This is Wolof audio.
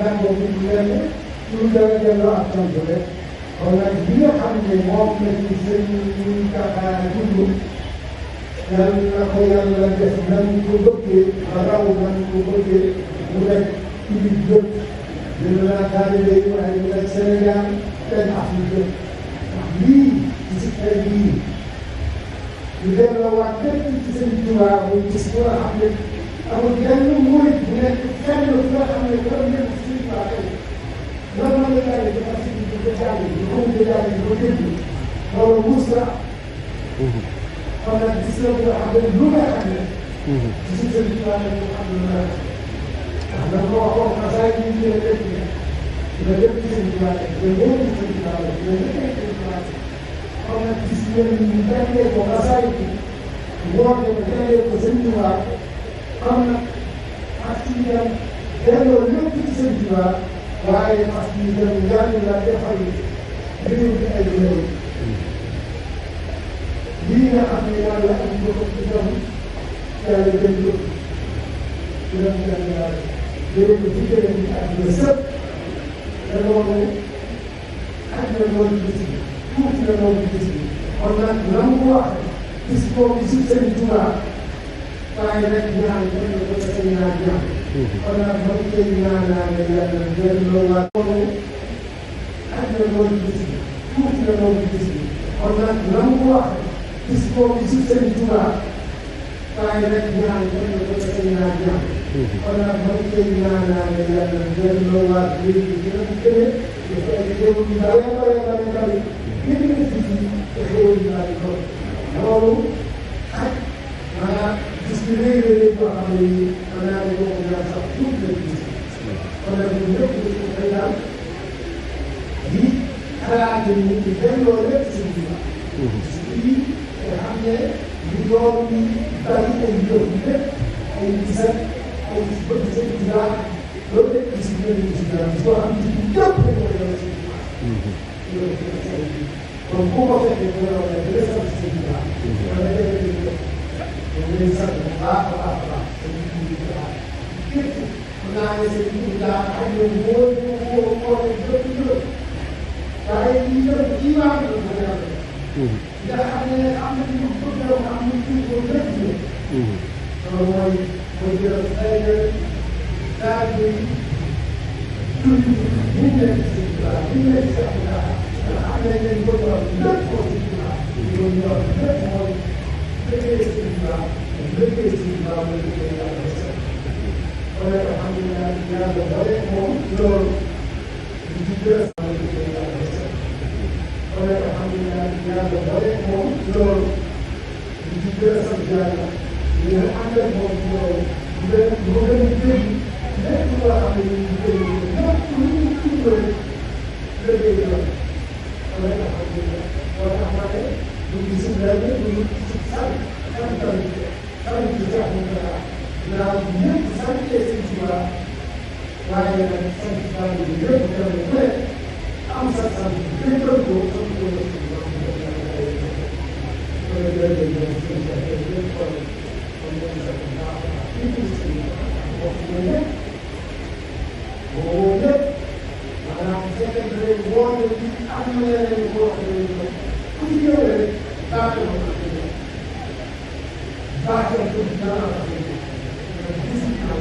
ñaan boobu ñu leen ne ñu dara delloo ak tontu rek kon nag bi nga xam ne moom la ci sëñ Kaka dund yàlla na ko yàlla def nan ko bëggee ba raw nan ko bëggee mu nekk ci biir jot dina la taalibe yi waaye mu nekk Sénégal benn Afrique ndax lii ci si xel bii ñu delloowaat lépp ci seen Tuubaa muy gis bu nga xam ne amul benn murit bu nekk fenn fu nga xam ne war ngeen ci seen Tuubaa tey lan la nga jaay dafa si di ko jàng di ko jaay di ko dégg loolu mus la kon nag gis nga bu nga xam ne lu nga xam ne ci si seen Tuubaa la ñu xam ne la ndax da ko waxoon xasaay yi ñu lépp ne nga lépp ci seen Tuubaa la nga ñëw ci seen Tuubaa la nga ñëw ci seen Tuubaa la kon nag gis ngeen ñu jàngee ko xasaay bi woote ko jàngee ko seen Tuubaa xam na ak ci dem delloo lépp ci seen Tuubaa waaye parce que ñu dem njàng la defal réew mi ay réew lii nga xam ne yàlla am na ko ci ñoom yàlla jël ko ci dem njàng yàlla jëlee ko ci jëlee ci àdduna sëpp te loolu ak na loolu gis bi tuuti na loolu gis bi kon nag na mu wax gis boobu si seen Tuubaa waaye rek ñaan ko ko sa ñaan ñaan kon nag ma koy ñaanaale yàlla delloo waat loolu ak na loolu gis bi tuuti na loolu gis bi kon nag na mu wax gis boobu si seen Tuubaa waaye rek ñaan ko ko sa ñaan ñaan kon nag ma koy ñaanaale yàlla delloo waat léegi dina ko gënee dafa ay xéewal yu bare gën nga fi te xéewal yu bari loolu ak maanaam gis bi léeg-léeg boo xam ne nii mën naa ne boo ko ñaan sax tuuti la gis kon nag ñun ñëpp dañu koy daal di xalaat ni di delloo lépp si biir lii nga xam ne lu doon bari ay yow lépp ay gisal ay bëgg sa Tuubaa loolu lépp gis nga ni ci dara boo xam ne ci ñëpp dañu koy delloo si loolu kon bu ko fekkee bu la waxee dina sant si Tuubaa wala dina leen sant bu baax a baax a baax képp mën naa ne seen Tuubaa ak ñoom boo xoolee jot juróom waaye lii jot kii maa ngi doon bëgg a nga xam ne am na ñu bëgg a am ñu tuuti ko lépp loolu mooy jël ay daal di dund ñu nekk si Tuubaa ñu nekk si Tuubaa nga xam ne dañ ko doon lépp koo si Tuubaa loolu ñor lépp mooy liggéey si Tuubaa liggéey si Tuubaa mooy liggéey yàlla sax kon nag alhamdulilah yàlla bare moom loolu di ci gën a mooy liggéey yàlla sax kon nag alhamdulilah yàlla bare moom loolu di ci gën a sant yàlla ñu ne ànd ak moom ci loolu bu gën a dégg lépp loo xam ne ñu ngi lépp lu ñu tuddee liggéey yàlla kon nag alhamdulilah moo tax ma ne ñu ngi si lenn ñu ngi si sant sant ci sax mu dara naa ñëpp sant seen Tuubaa waaye nag sant sant bi yëpp kenn ku nekk am sa sant déggal ko sant ko la si ñoom ñu def yàlla ay kon nag léeg-léeg ñoom seen sant yëpp kon kon ñoom sant baax a baax fii ci seen wax na ñëpp boo ñëpp maanaam bu fekkee ne woote bi am na leneen boo xam ne ku ci ñëw rek baaxee ma ko baaxee ko dara la ko gis naa